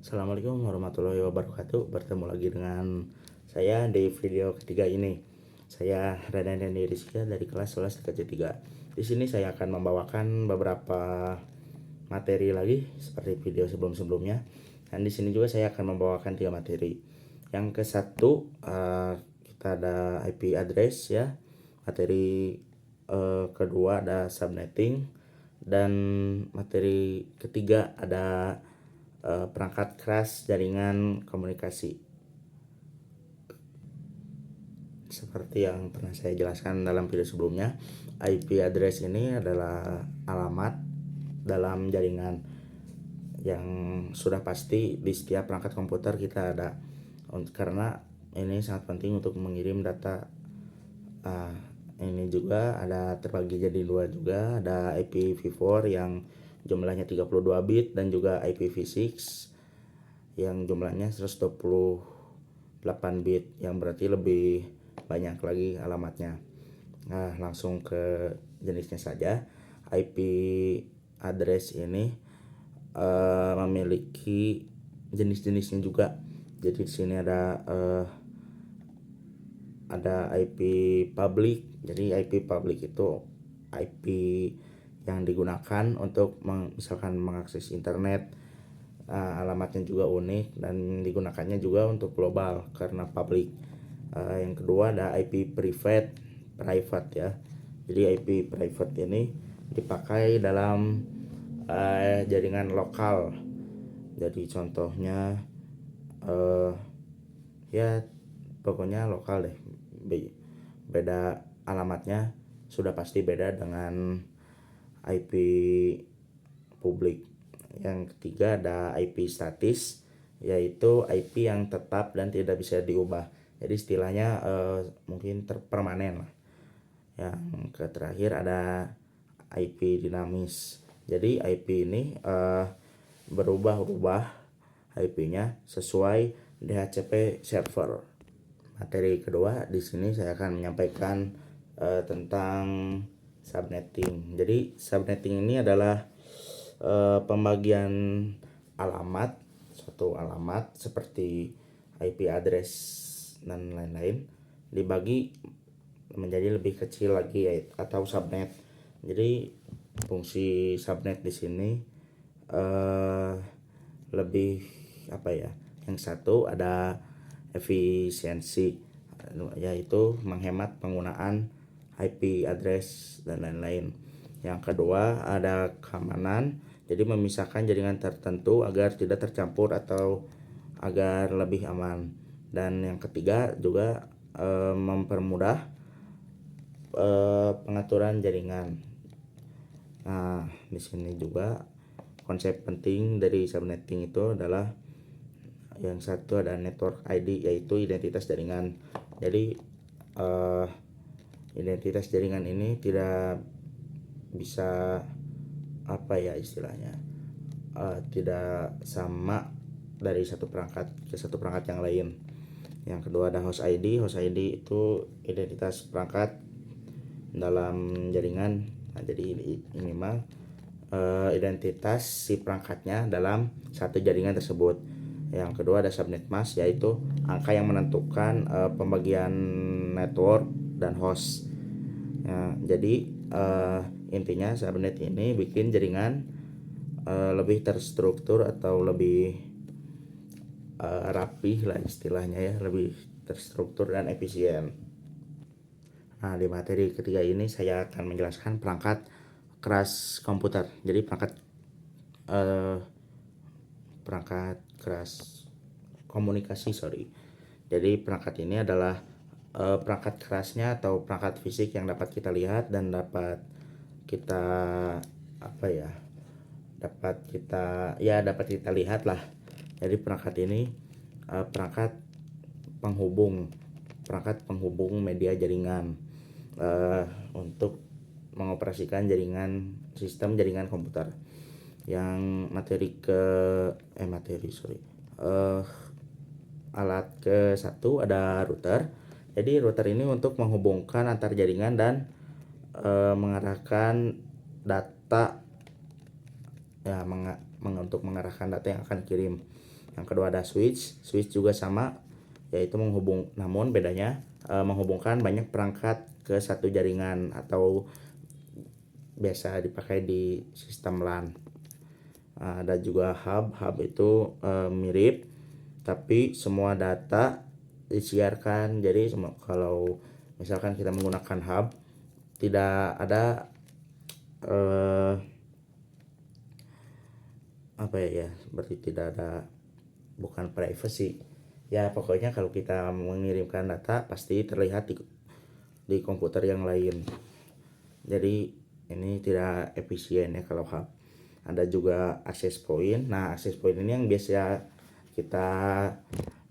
Assalamualaikum warahmatullahi wabarakatuh. Bertemu lagi dengan saya di video ketiga ini. Saya Raden Dani Rizky dari kelas 11 TKJ 3. Di sini saya akan membawakan beberapa materi lagi seperti video sebelum-sebelumnya. Dan di sini juga saya akan membawakan 3 materi. Yang ke satu kita ada IP address ya. Materi kedua ada subnetting, dan materi ketiga ada perangkat keras jaringan komunikasi. Seperti yang pernah saya jelaskan dalam video sebelumnya, IP address ini adalah alamat dalam jaringan yang sudah pasti di setiap perangkat komputer kita ada, karena ini sangat penting untuk mengirim data. Ini juga ada terbagi jadi dua juga, ada IPv4 yang jumlahnya 32 bit dan juga IPv6 yang jumlahnya 128 bit, yang berarti lebih banyak lagi alamatnya. Nah, langsung ke jenisnya saja. IP address ini memiliki jenis-jenisnya juga. Jadi di sini ada IP public. Jadi IP public itu IP yang digunakan untuk misalkan mengakses internet. Alamatnya juga unik dan digunakannya juga untuk global karena public. Yang kedua ada IP private ya. Jadi IP private ini dipakai dalam jaringan lokal. Jadi contohnya ya pokoknya lokal deh. Beda alamatnya sudah pasti beda dengan IP publik. Yang ketiga ada IP statis, yaitu IP yang tetap dan tidak bisa diubah. Jadi istilahnya mungkin permanen lah. Yang terakhir ada IP dinamis. Jadi IP ini berubah-ubah IP-nya sesuai DHCP server. Materi kedua di sini saya akan menyampaikan tentang subnetting. Jadi subnetting ini adalah pembagian alamat, suatu alamat seperti IP address dan lain-lain dibagi menjadi lebih kecil lagi atau subnet. Jadi fungsi subnet di sini lebih apa ya? Yang satu ada efisiensi, yaitu menghemat penggunaan IP address dan lain-lain. Yang kedua ada keamanan, jadi memisahkan jaringan tertentu agar tidak tercampur atau agar lebih aman. Dan yang ketiga juga mempermudah pengaturan jaringan. Nah, di sini juga konsep penting dari subnetting itu adalah yang satu ada network ID, yaitu identitas jaringan. Jadi identitas jaringan ini tidak bisa apa ya istilahnya, tidak sama dari satu perangkat ke satu perangkat yang lain. Yang kedua ada host ID. Host ID itu identitas perangkat dalam jaringan. Nah, jadi ini mah identitas si perangkatnya dalam satu jaringan tersebut. Yang kedua ada subnet mask, yaitu angka yang menentukan pembagian network dan host. Ya, jadi intinya subnet ini bikin jaringan lebih terstruktur atau lebih rapih lah istilahnya ya, lebih terstruktur dan efisien. Nah, di materi ketiga ini saya akan menjelaskan perangkat keras komputer. Jadi perangkat keras komunikasi, Jadi perangkat ini adalah perangkat kerasnya atau perangkat fisik yang dapat kita lihat dan dapat kita dapat kita lihat lah. Jadi perangkat ini perangkat penghubung media jaringan untuk mengoperasikan sistem jaringan komputer. Yang alat ke satu ada router. Jadi router ini untuk menghubungkan antar jaringan dan mengarahkan data ya, untuk mengarahkan data yang akan dikirim. Yang kedua ada switch. Switch juga sama, yaitu namun bedanya menghubungkan banyak perangkat ke satu jaringan atau biasa dipakai di sistem LAN. Ada juga hub. Hub itu mirip, tapi semua data disiarkan. Jadi kalau misalkan kita menggunakan hub, tidak ada apa ya, seperti tidak ada, bukan privacy ya, pokoknya kalau kita mengirimkan data pasti terlihat di komputer yang lain. Jadi ini tidak efisien ya kalau hub. Ada juga access point. Nah, access point ini yang biasa kita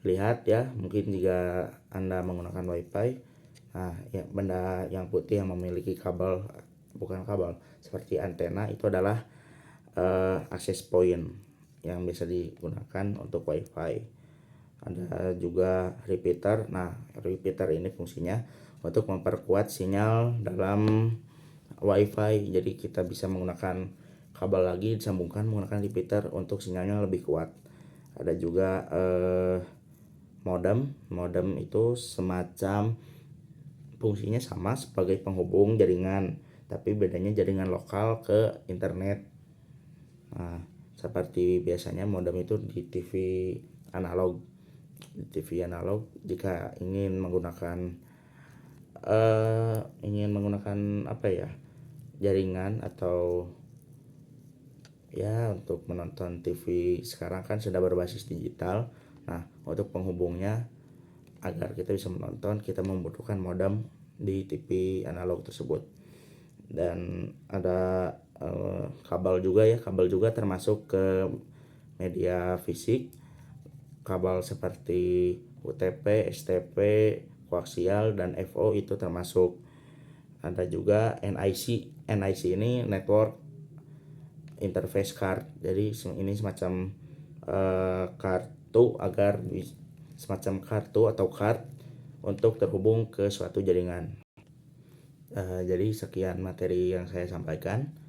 lihat ya, mungkin jika Anda menggunakan wifi. Nah, ya, benda yang putih yang memiliki kabel, bukan kabel, seperti antena, itu adalah access point yang bisa digunakan untuk wifi. Ada juga repeater. Nah, repeater ini fungsinya untuk memperkuat sinyal dalam wifi. Jadi kita bisa menggunakan kabel lagi disambungkan menggunakan repeater untuk sinyalnya lebih kuat. Ada juga modem. Modem itu semacam fungsinya sama sebagai penghubung jaringan, tapi bedanya jaringan lokal ke internet. Nah, seperti biasanya modem itu di TV analog. Di TV analog jika ingin menggunakan apa ya, jaringan atau ya untuk menonton TV sekarang kan sudah berbasis digital. Nah, untuk penghubungnya agar kita bisa menonton, kita membutuhkan modem di TV analog tersebut. Dan ada kabel juga ya, kabel juga termasuk ke media fisik. Kabel seperti UTP, STP, koaksial, dan FO itu termasuk. Ada juga NIC. NIC ini Network Interface Card. Jadi ini semacam kartu semacam kartu atau card untuk terhubung ke suatu jaringan. Jadi sekian materi yang saya sampaikan.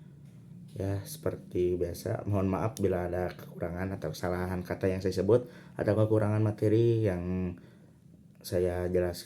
Ya, seperti biasa, mohon maaf bila ada kekurangan atau kesalahan kata yang saya sebut, ada kekurangan materi yang saya jelaskan.